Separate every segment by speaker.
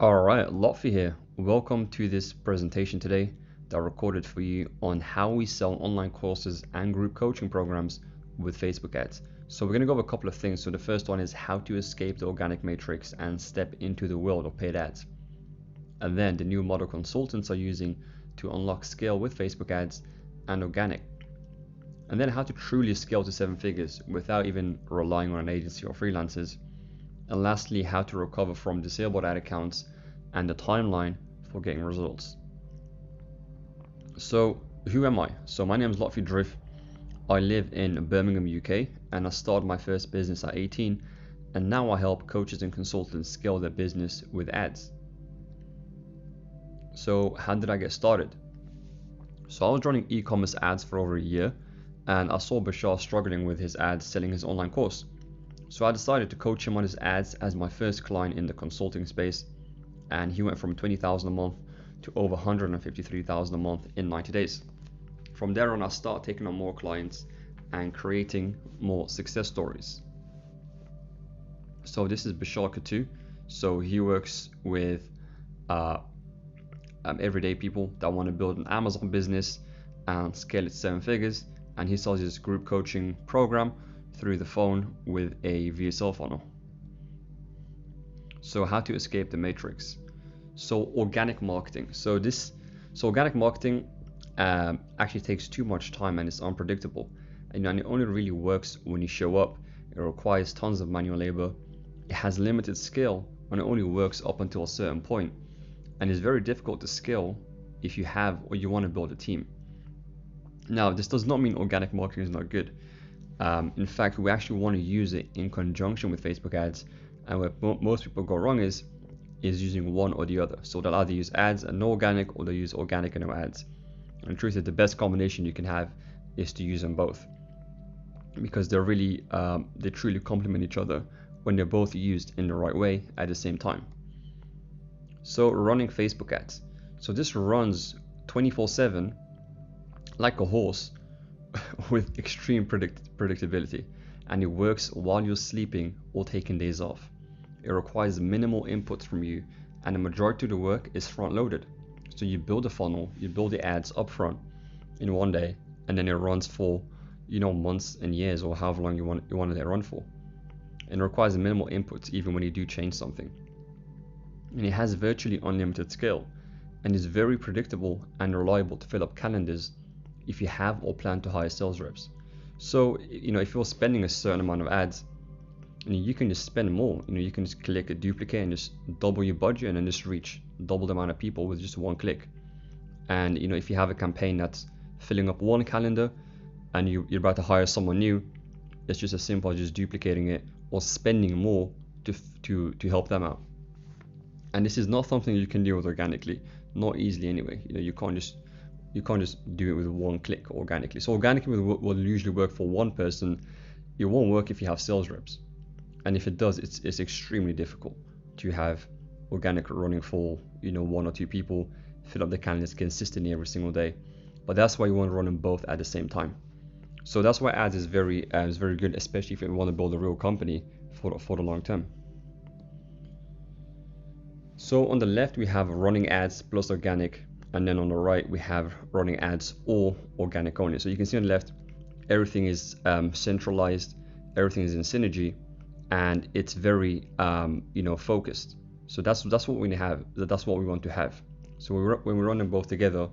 Speaker 1: Alright, Lotfi here. Welcome to this presentation today that I recorded for you on how we sell online courses and group coaching programs with Facebook ads. So we're going to go over a couple of things. So the first one is how to escape the organic matrix and step into the world of paid ads. And then the new model consultants are using to unlock scale with Facebook ads and organic. And then how to truly scale to 7 figures without even relying on an agency or freelancers. And lastly, how to recover from disabled ad accounts and the timeline for getting results. So who am I? So my name is Lotfi Drift. I live in Birmingham, UK, and I started my first business at 18, and now I help coaches and consultants scale their business with ads. So how did I get started? So I was running e-commerce ads for over a year, and I saw Bashar struggling with his ads selling his online course. So I decided to coach him on his ads as my first client in the consulting space, and he went from 20,000 a month to over 153,000 a month in 90 days. From there on, I started taking on more clients and creating more success stories. So this is Bashar Katu. So he works with everyday people that want to build an Amazon business and scale it to 7 figures, and he sells his group coaching program through the phone with a VSL funnel. So how to escape the matrix. So organic marketing. So organic marketing actually takes too much time and it's unpredictable. And it only really works when you show up. It requires tons of manual labor. It has limited scale and it only works up until a certain point. And it's very difficult to scale if you have or you want to build a team. Now, this does not mean organic marketing is not good. In fact, we actually want to use it in conjunction with Facebook ads, and where most people go wrong is using one or the other. So they'll either use ads and no organic, or they'll use organic and no ads. And the truth is, the best combination you can have is to use them both, because they're really they truly complement each other when they're both used in the right way at the same time. So running Facebook ads. So this runs 24/7 like a horse with extreme predictability, and it works while you're sleeping or taking days off. It requires minimal inputs from you, and the majority of the work is front loaded. So you build a funnel, you build the ads up front in one day, and then it runs for months and years, or however long you want it to run for. And it requires minimal inputs even when you do change something. And it has virtually unlimited scale, and is very predictable and reliable to fill up calendars if you have or plan to hire sales reps. So if you're spending a certain amount of ads, you can just spend more. You can just click a duplicate and just double your budget, and then just reach double the amount of people with just one click. And if you have a campaign that's filling up one calendar and you're about to hire someone new, it's just as simple as just duplicating it or spending more to help them out. And this is not something you can deal with organically, not easily anyway. You can't just do it with one click organically. So organically will usually work for one person. It won't work if you have sales reps. And if it does, it's extremely difficult to have organic running for one or two people, fill up the calendars consistently every single day. But that's why you want to run them both at the same time. So that's why ads is very good, especially if you want to build a real company for the long term. So on the left we have running ads plus organic, and then on the right we have running ads or organic only. So you can see on the left, everything is centralized, everything is in synergy, and it's very focused. So that's what we have. That's what we want to have. So when we run them both together,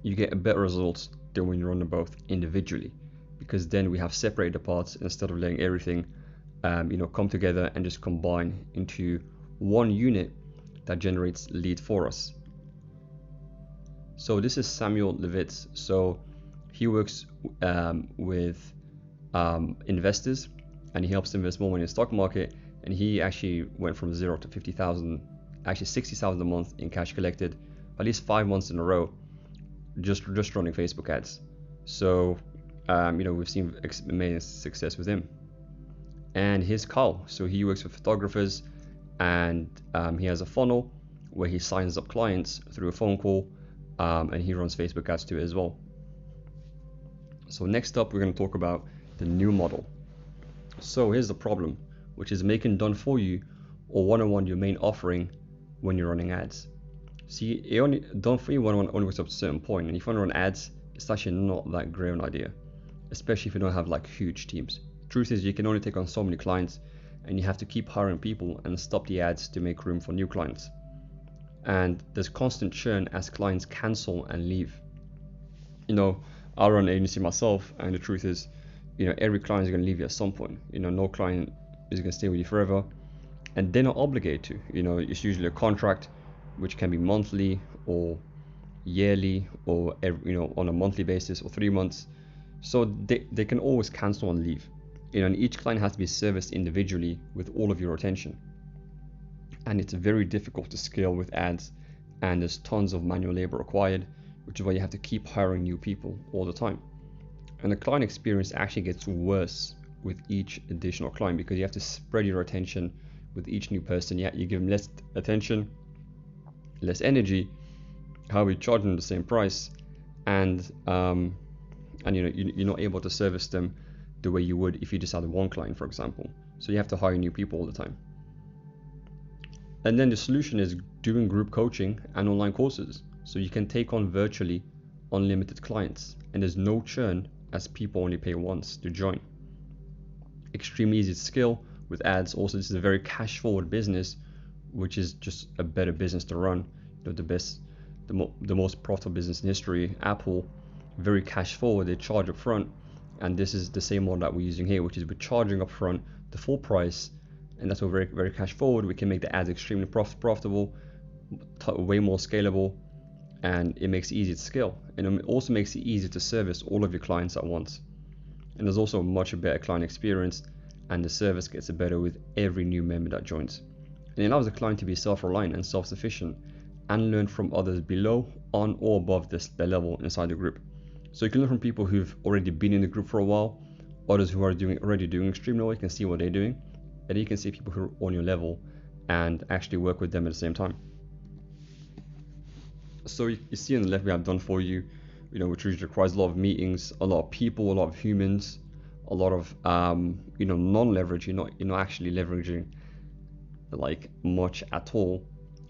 Speaker 1: you get a better results than when you run them both individually, because then we have separated the parts instead of letting everything come together and just combine into one unit that generates lead for us. So this is Samuel Levitz. So he works with investors, and he helps them invest more money in the stock market. And he actually went from 0 to 50,000, actually 60,000 a month in cash collected, at least 5 months in a row, just running Facebook ads. So we've seen amazing success with him. And here's Carl. So he works with photographers, and he has a funnel where he signs up clients through a phone call, and he runs Facebook ads too as well. So next up, we're going to talk about the new model. So here's the problem, which is making done for you or one-on-one your main offering when you're running ads. See, it only don't think one only works up to a certain point, and if you want to run ads, it's actually not that great of an idea, especially if you don't have like huge teams. Truth is, you can only take on so many clients, and you have to keep hiring people and stop the ads to make room for new clients. And there's constant churn as clients cancel and leave. I run an agency myself, and the truth is, every client is going to leave you at some point. No client is going to stay with you forever, and they're not obligated to. It's usually a contract, which can be monthly or yearly, or on a monthly basis, or 3 months. So they can always cancel and leave. And each client has to be serviced individually with all of your attention. And it's very difficult to scale with ads, and there's tons of manual labor required, which is why you have to keep hiring new people all the time. And the client experience actually gets worse with each additional client, because you have to spread your attention with each new person. Yeah, you give them less attention, less energy, however you charge them the same price, and you're not able to service them the way you would if you just had one client, for example. So you have to hire new people all the time. And then the solution is doing group coaching and online courses, so you can take on virtually unlimited clients, and there's no churn as people only pay once to join. Extremely easy to scale with ads. Also, this is a very cash forward business, which is just a better business to run. The most profitable business in history, Apple, very cash forward. They charge up front, and this is the same model that we're using here, which is we're charging up front the full price, and that's very, very cash forward. We can make the ads extremely profitable, way more scalable, and it makes it easy to scale. And it also makes it easy to service all of your clients at once. And there's also a much better client experience, and the service gets better with every new member that joins. And it allows the client to be self-reliant and self-sufficient, and learn from others below, on, or above their level inside the group. So you can learn from people who've already been in the group for a while, others who are already doing extremely well. You can see what they're doing, and you can see people who are on your level and actually work with them at the same time. So you see on the left, we have done for you, which requires a lot of meetings, a lot of people, a lot of humans, a lot of non-leverage. You're not actually leveraging like much at all.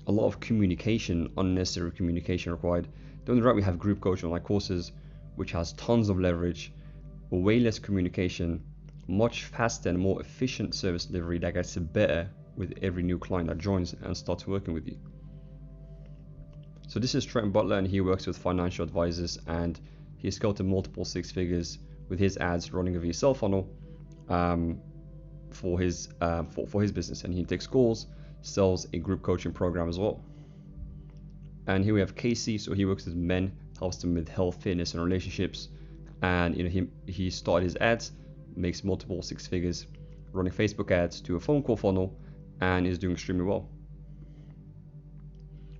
Speaker 1: A lot of communication, unnecessary communication required. Then on the right, we have group coaching online courses, which has tons of leverage, way less communication, much faster and more efficient service delivery that gets better with every new client that joins and starts working with you. So this is Trent Butler, and he works with financial advisors, and he's scaled to multiple six figures with his ads running a VSL funnel for his business, and he takes calls, sells a group coaching program as well. And here we have Casey. So he works with men, helps them with health, fitness, and relationships. And he started his ads, makes multiple six figures running Facebook ads to a phone call funnel, and is doing extremely well.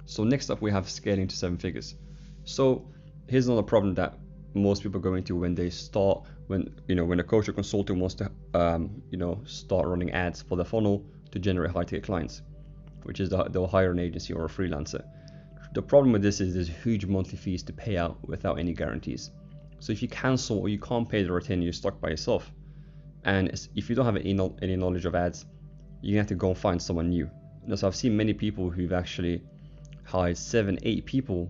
Speaker 1: So next up, we have scaling to 7 figures. So here's another problem that most people go into when they start, when a coach or consultant wants to start running ads for the funnel to generate high ticket clients, which is they'll hire an agency or a freelancer. The problem with this is there's huge monthly fees to pay out without any guarantees. So if you cancel or you can't pay the retainer, you're stuck by yourself. And if you don't have any knowledge of ads, you have to go and find someone new. So I've seen many people who've actually hired 7-8 people,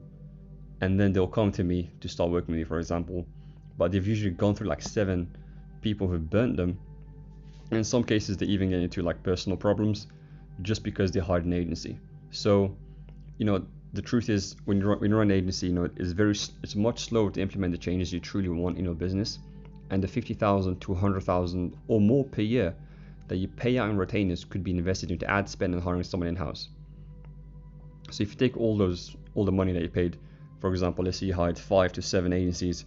Speaker 1: and then they'll come to me to start working with me, for example, but they've usually gone through like 7 people who've burnt them. And in some cases, they even get into like personal problems just because they hired an agency. So, the truth is, when you run an agency, it's much slower to implement the changes you truly want in your business. And the $50,000 to $100,000 or more per year that you pay out in retainers could be invested into ad spend and hiring someone in-house. So if you take all the money that you paid, for example, let's say you hired 5 to 7 agencies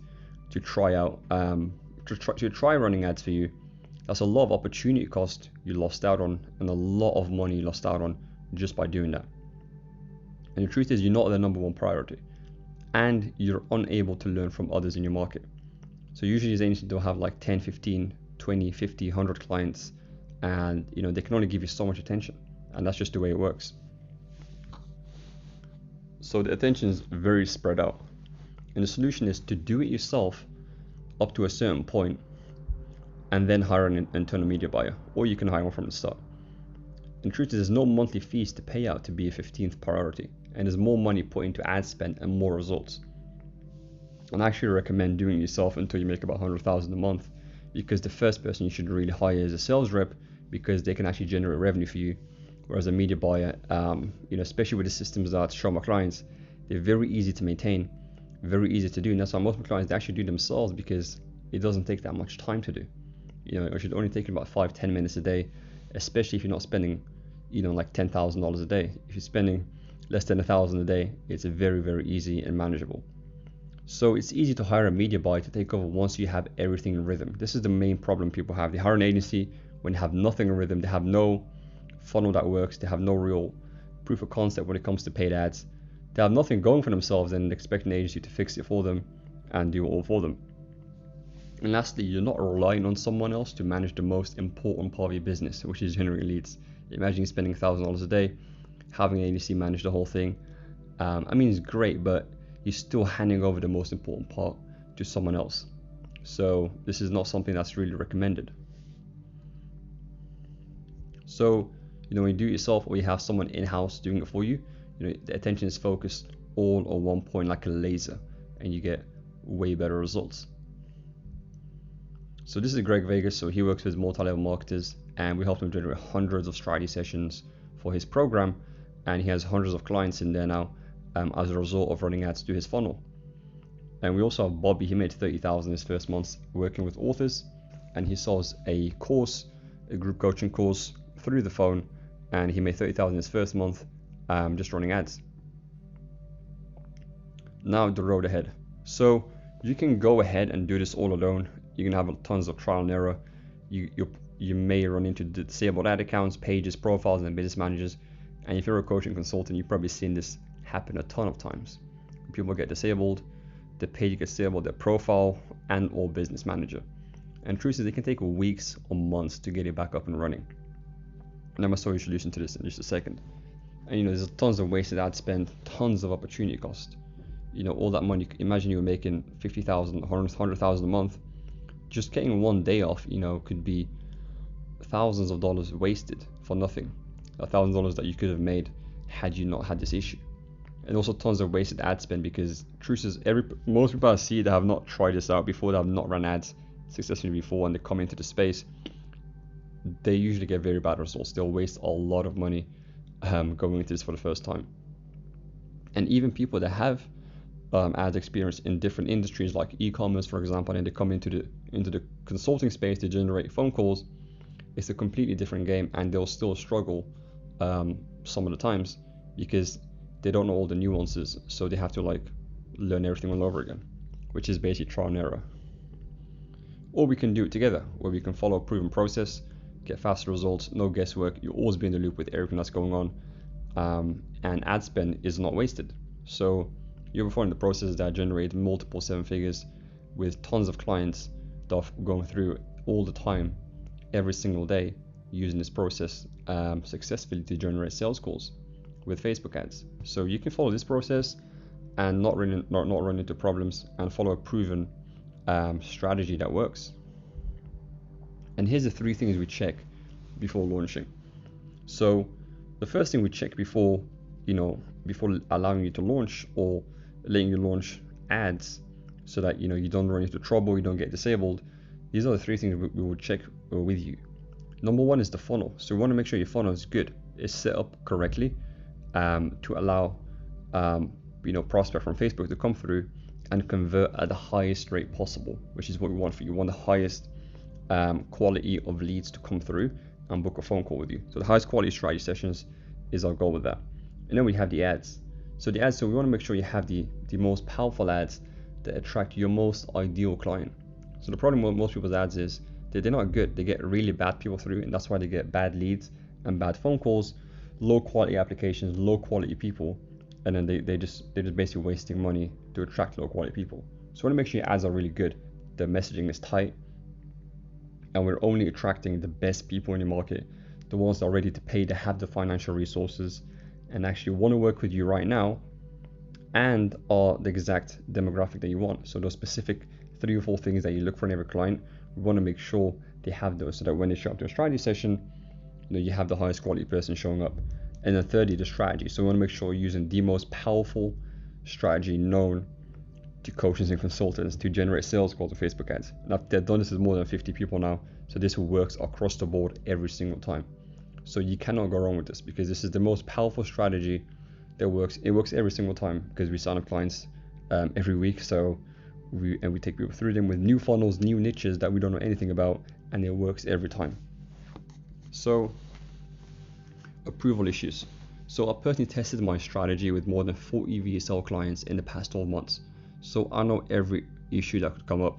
Speaker 1: to try out, to try running ads for you, that's a lot of opportunity cost you lost out on, and a lot of money you lost out on just by doing that. And the truth is, you're not the number one priority, and you're unable to learn from others in your market. So usually these agencies don't have like 10, 15, 20, 50, 100 clients, and they can only give you so much attention, and that's just the way it works. So the attention is very spread out, and the solution is to do it yourself up to a certain point, and then hire an internal media buyer, or you can hire one from the start. In truth, there's no monthly fees to pay out to be a 15th priority, and there's more money put into ad spend and more results. And I actually recommend doing it yourself until you make about 100,000 a month, because the first person you should really hire is a sales rep, because they can actually generate revenue for you. Whereas a media buyer, especially with the systems that I show my clients, they're very easy to maintain, very easy to do, and that's why most of my clients, they actually do themselves, because it doesn't take that much time to do. It should only take about 5-10 minutes a day, especially if you're not spending, like $10,000 a day. If you're spending less than $1,000 a day, it's very, very easy and manageable. So it's easy to hire a media buyer to take over once you have everything in rhythm. This is the main problem people have. They hire an agency when they have nothing in rhythm. They have no funnel that works. They have no real proof of concept when it comes to paid ads. They have nothing going for themselves and expect an agency to fix it for them and do it all for them. And lastly, you're not relying on someone else to manage the most important part of your business, which is generating leads. Imagine you spending $1,000 a day, having an agency manage the whole thing. It's great, but you're still handing over the most important part to someone else. So this is not something that's really recommended. So, when you do it yourself or you have someone in-house doing it for you, the attention is focused all on one point like a laser, and you get way better results. So this is Greg Vegas. So he works with multi-level marketers, and we help him generate hundreds of strategy sessions for his program, and he has hundreds of clients in there now as a result of running ads through his funnel. And we also have Bobby. He made 30,000 his first month working with authors, and he sells a group coaching course through the phone, and he made 30,000 his first month just running ads. Now the road ahead. So you can go ahead and do this all alone. You can have tons of trial and error. You may run into disabled ad accounts, pages, profiles, and business managers. And if you're a coaching consultant, you've probably seen this happen a ton of times. People get disabled, the page gets disabled, their profile and or business manager. And truth is, it can take weeks or months to get it back up and running. And I'm going to show you a solution to this in just a second. And there's tons of wasted ad spend, tons of opportunity cost. All that money. Imagine you were making 50,000, 100,000 a month. Just getting one day off, could be thousands of dollars wasted for nothing. $1,000 that you could have made had you not had this issue. And also tons of wasted ad spend, because truth is, most people I see that have not tried this out before, that have not run ads successfully before, and they come into the space, they usually get very bad results. They'll waste a lot of money going into this for the first time. And even people that have ads experience in different industries like e-commerce, for example, and they come into the consulting space to generate phone calls, it's a completely different game, and they'll still struggle some of the times because they don't know all the nuances, so they have to learn everything all over again, which is basically trial and error. Or we can do it together, where we can follow a proven process, get faster results, no guesswork. You'll always be in the loop with everything that's going on, and ad spend is not wasted. So you're following the process that generate multiple 7 figures with tons of clients that are going through all the time, every single day, using this process successfully to generate sales calls with Facebook ads. So you can follow this process and not run into problems, and follow a proven strategy that works. And here's the 3 things we check before launching. So the first thing we check before allowing you to launch or letting you launch ads, so that you don't run into trouble, you don't get disabled. These are the 3 things we will check with you. Number 1 is the funnel. So we want to make sure your funnel is good, it's set up correctly to allow prospect from Facebook to come through and convert at the highest rate possible, which is what we want for you. We want the highest quality of leads to come through and book a phone call with you. So the highest quality strategy sessions is our goal with that. And then we have the ads. So we want to make sure you have the most powerful ads that attract your most ideal client. So the problem with most people's ads is that they're not good. They get really bad people through, and that's why they get bad leads and bad phone calls, low quality applications, low quality people, and then they're just basically wasting money to attract low quality people. So we want to make sure your ads are really good, the messaging is tight, and we're only attracting the best people in your market, the ones that are ready to pay, that have the financial resources and actually want to work with you right now, and are the exact demographic that you want. So those specific 3 or 4 things that you look for in every client, we want to make sure they have those, so that when they show up to a strategy session, you have the highest quality person showing up. And then thirdly, the strategy. So we want to make sure you're using the most powerful strategy known to coaches and consultants to generate sales calls with Facebook ads. And they've done this with more than 50 people now, so this works across the board every single time. So you cannot go wrong with this, because this is the most powerful strategy that works. It works every single time because we sign up clients every week. So we take people through them with new funnels, new niches that we don't know anything about, and it works every time. So approval issues. So I personally tested my strategy with more than 40 VSL clients in the past 12 months. So I know every issue that could come up,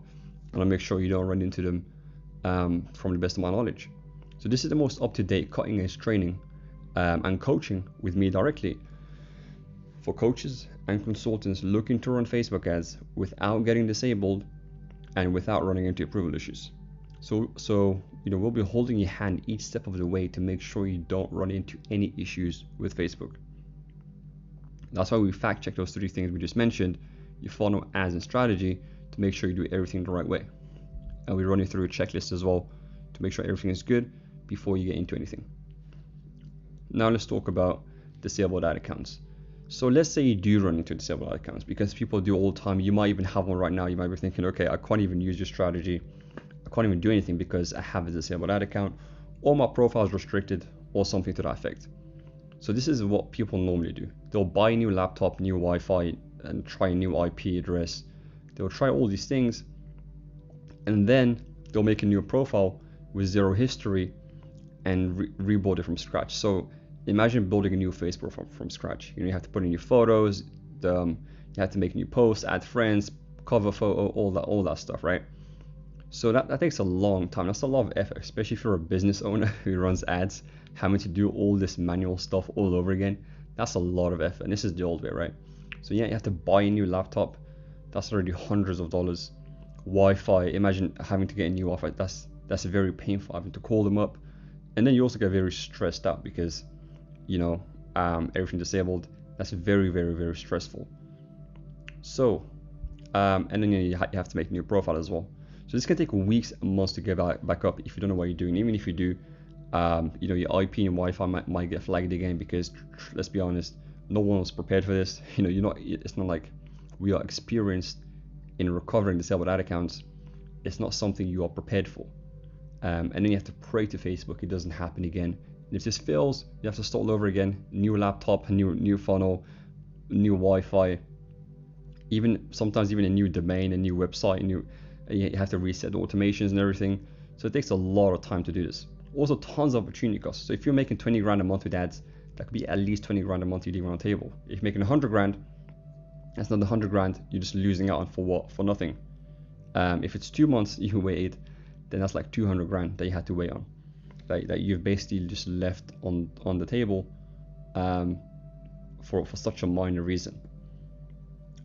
Speaker 1: and I make sure you don't run into them from the best of my knowledge. So this is the most up-to-date, cutting-edge training and coaching with me directly for coaches and consultants looking to run Facebook ads without getting disabled and without running into approval issues. So we'll be holding your hand each step of the way to make sure you don't run into any issues with Facebook. That's why we fact check those 3 things we just mentioned: your funnel, ads, and strategy, to make sure you do everything the right way. And we run you through a checklist as well to make sure everything is good before you get into anything. Now let's talk about disabled ad accounts. So let's say you do run into disabled ad accounts, because people do all the time. You might even have one right now. You might be thinking, okay, I can't even use your strategy. I can't even do anything because I have a disabled ad account, or my profile is restricted, or something to that effect. So this is what people normally do. They'll buy a new laptop, new Wi-Fi, and try a new IP address. They'll try all these things, and then they'll make a new profile with 0 history and rebuild it from scratch. So imagine building a new Facebook from scratch. You have to put in your photos, you have to make new posts, add friends, cover photo, all that stuff, right? So that takes a long time. That's a lot of effort, especially if you're a business owner who runs ads, having to do all this manual stuff all over again. That's a lot of effort, and this is the old way, right? So yeah, you have to buy a new laptop. That's already hundreds of dollars. Wi-Fi, imagine having to get a new Wi-Fi. That's very painful, having to call them up. And then you also get very stressed out because everything disabled. That's very, very, very stressful. So and then you have to make a new profile as well. So this can take weeks and months to get back up if you don't know what you're doing. Even if you do, your IP and Wi-Fi might get flagged again, because let's be honest, no one was prepared for this. It's not like we are experienced in recovering disabled ad accounts. It's not something you are prepared for. And then you have to pray to Facebook it doesn't happen again. And if this fails, you have to start all over again. New laptop, new funnel, new Wi-Fi, sometimes even a new domain, a new website, you have to reset the automations and everything. So it takes a lot of time to do this. Also, tons of opportunity costs. So if you're making 20 grand a month with ads, that could be at least 20 grand a month you leave on the table. If you're making 100 grand, that's not 100 grand you're just losing out on for what? For nothing. If it's 2 months you waited, then that's like 200 grand that you had to wait on, that you've basically just left on the table for such a minor reason.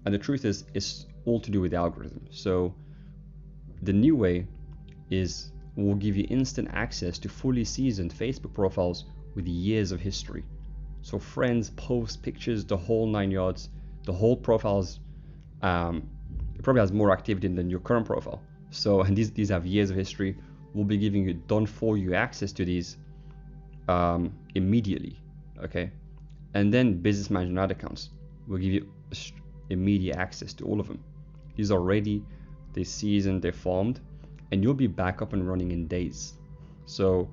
Speaker 1: And the truth is, it's all to do with the algorithm. So the new way is we'll give you instant access to fully seasoned Facebook profiles with years of history. So friends, posts, pictures, the whole 9 yards. The whole profiles, it probably has more activity than your current profile. So, and these have years of history. We'll be giving you done for you access to these immediately, okay? And then business management ad accounts, we'll give you immediate access to all of them. These are ready, they're seasoned, they're formed, and you'll be back up and running in days. So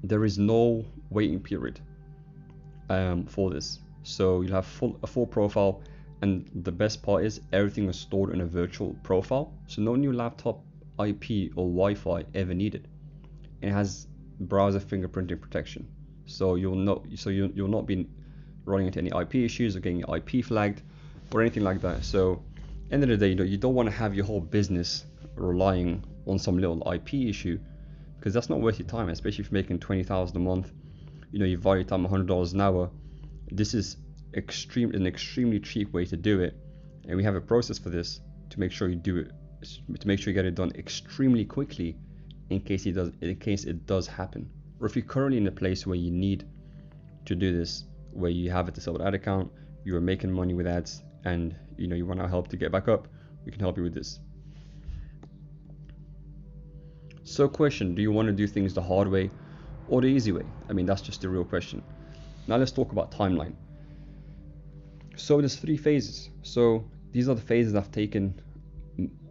Speaker 1: there is no waiting period for this. So you'll have a full profile, and the best part is everything is stored in a virtual profile. So no new laptop, IP, or Wi-Fi ever needed. And it has browser fingerprinting protection. So you'll not be running into any IP issues or getting IP flagged or anything like that. So end of the day, you don't want to have your whole business relying on some little IP issue, because that's not worth your time, especially if you're making $20,000 a month. You value your time $100 an hour. This is an extremely cheap way to do it, and we have a process for this to make sure you do it, to make sure you get it done extremely quickly in case it does happen. Or if you're currently in a place where you need to do this, where you have a disabled ad account, you are making money with ads, and you want our help to get back up, we can help you with this. So question, do you want to do things the hard way, or the easy way? I mean, that's just the real question. Now let's talk about timeline. So there's 3 phases. So these are the phases I've taken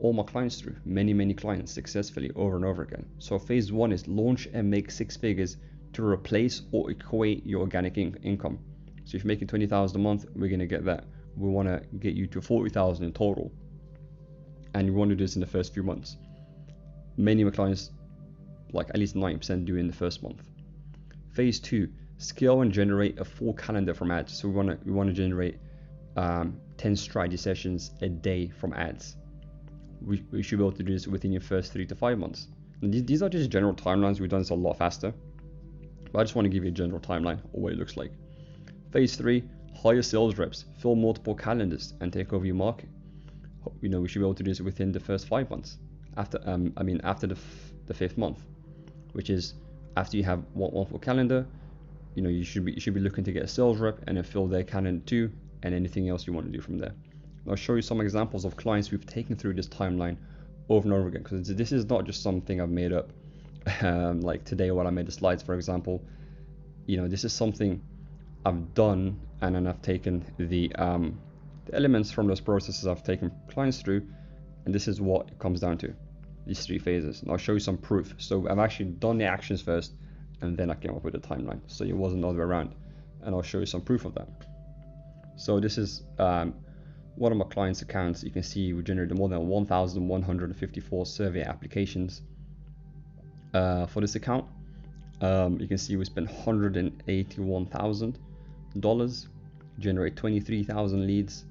Speaker 1: all my clients through, many clients successfully over and over again. So phase 1 is launch and make 6 figures to replace or equate your organic income. So if you're making 20,000 a month, we're going to get that. We want to get you to 40,000 in total, and you want to do this in the first few months. Many of my clients, like at least 90%, do it in the first month. Phase 2, scale and generate a full calendar from ads. So we want to generate 10 strategy sessions a day from ads. We should be able to do this within your first 3 to 5 months. And these are just general timelines. We've done this a lot faster, but I just want to give you a general timeline of what it looks like. Phase 3, hire sales reps, fill multiple calendars, and take over your market. We should be able to do this within the first 5 months. After the 5th month, which is after you have one full calendar. You should be looking to get a sales rep and then fill their calendar too, and anything else you want to do from there. I'll show you some examples of clients we've taken through this timeline over and over again, because this is not just something I've made up. Like today when I made the slides, for example, this is something I've done, and then I've taken the elements from those processes I've taken clients through, and this is what it comes down to, these 3 phases. And I'll show you some proof. So I've actually done the actions first, and then I came up with a timeline, so it wasn't the other way around, and I'll show you some proof of that. So this is one of my clients' accounts. You can see we generated more than 1,154 survey applications for this account. You can see we spent $181,000, generate 23,000 leads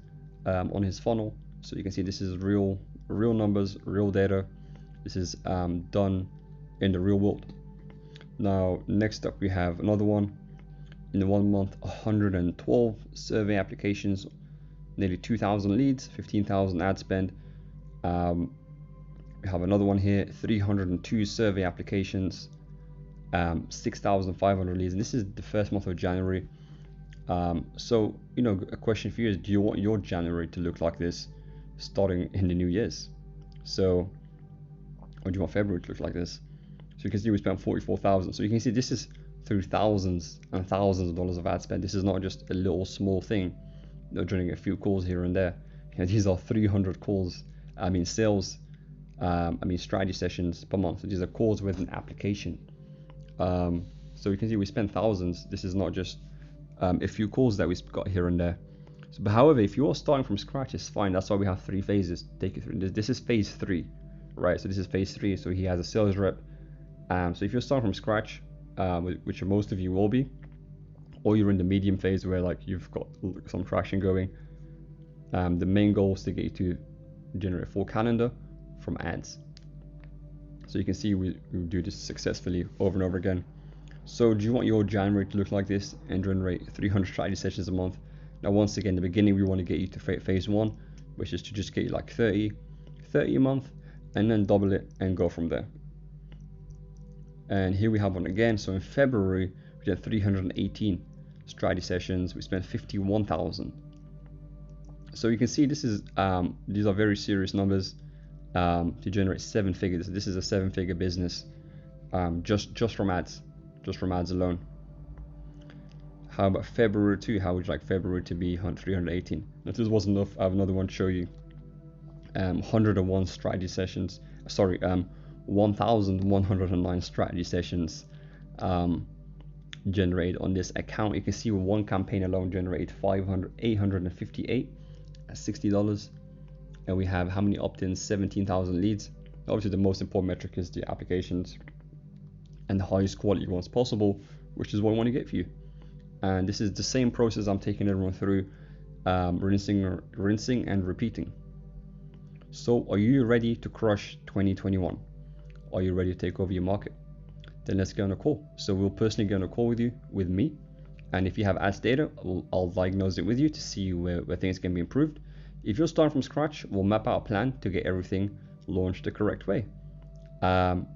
Speaker 1: on his funnel. So you can see this is real numbers, real data. This is done in the real world. Now next up we have another one. In the 1 month, 112 survey applications, nearly 2,000 leads, 15,000 ad spend. We have another one here, 302 survey applications, 6,500 leads. And this is the first month of January. So a question for you is, do you want your January to look like this starting in the new year's? So, or do you want February to look like this? So you can see we spent 44,000. So you can see this is through thousands and thousands of dollars of ad spend. This is not just a little small thing, generating a few calls here and there. These are 300 calls. Sales. Strategy sessions per month. So these are calls with an application. So you can see we spend thousands. This is not just a few calls that we've got here and there. So, but however, if you're starting from scratch, it's fine. That's why we have 3 phases to take you through. This is phase 3, right? So this is phase 3. So he has a sales rep. So if you're starting from scratch, which most of you will be, or you're in the medium phase where like you've got some traction going, the main goal is to get you to generate a full calendar from ads. So you can see we do this successfully over and over again. So do you want your January to look like this and generate 300 strategy sessions a month? Now once again, in the beginning we want to get you to phase 1, which is to just get you like 30 a month, and then double it and go from there. And here we have one again. So in February we did 318 strategy sessions. We spent 51,000. So you can see this is these are very serious numbers to generate 7 figures. This is a 7-figure business just from ads alone. How about February 2? How would you like February to be 318? If this wasn't enough, I have another one to show you. 101 strategy sessions. 1,109 strategy sessions generated on this account. You can see one campaign alone generated 858 at $60, and we have how many opt-ins? 17,000 leads. Obviously the most important metric is the applications and the highest quality ones possible, which is what I want to get for you. And this is the same process I'm taking everyone through, rinsing and repeating. So are you ready to crush 2021? Are you ready to take over your market? Then let's get on a call. So we'll personally get on a call with me. And if you have ads data, I'll diagnose it with you to see where things can be improved. If you're starting from scratch, we'll map out a plan to get everything launched the correct way.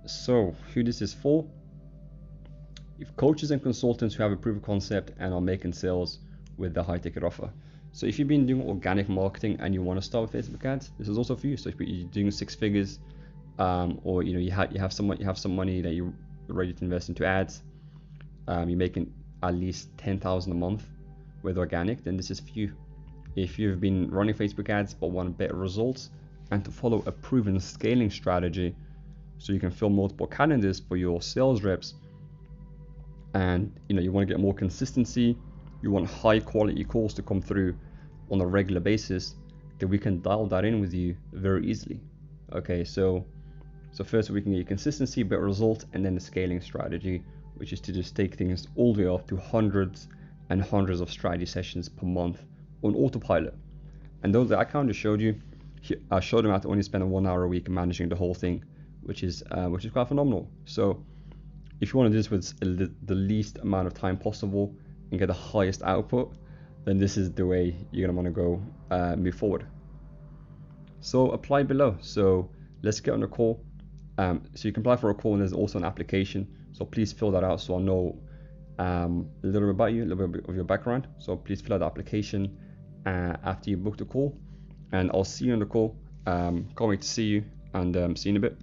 Speaker 1: So who this is for? If coaches and consultants who have a proof of concept and are making sales with the high ticket offer. So if you've been doing organic marketing and you want to start with Facebook ads, this is also for you. So if you're doing 6 figures, or you have some money that you're ready to invest into ads, you're making at least 10,000 a month with organic, then this is for you. If you've been running Facebook ads but want better results and to follow a proven scaling strategy so you can fill multiple calendars for your sales reps, and you want to get more consistency, you want high quality calls to come through on a regular basis, then we can dial that in with you very easily. Okay, so first we can get consistency, better result, and then the scaling strategy, which is to just take things all the way up to hundreds and hundreds of strategy sessions per month on autopilot. And those that I kind of showed you, I showed them how to only spend 1 hour a week managing the whole thing, which is quite phenomenal. So if you want to do this with the least amount of time possible and get the highest output, then this is the way you're gonna want to go move forward. So apply below. So let's get on a call. So you can apply for a call, and there's also an application. So please fill that out so I know a little bit about you, a little bit of your background. So please fill out the application after you book the call, and I'll see you on the call. Can't wait to see you, and see you in a bit.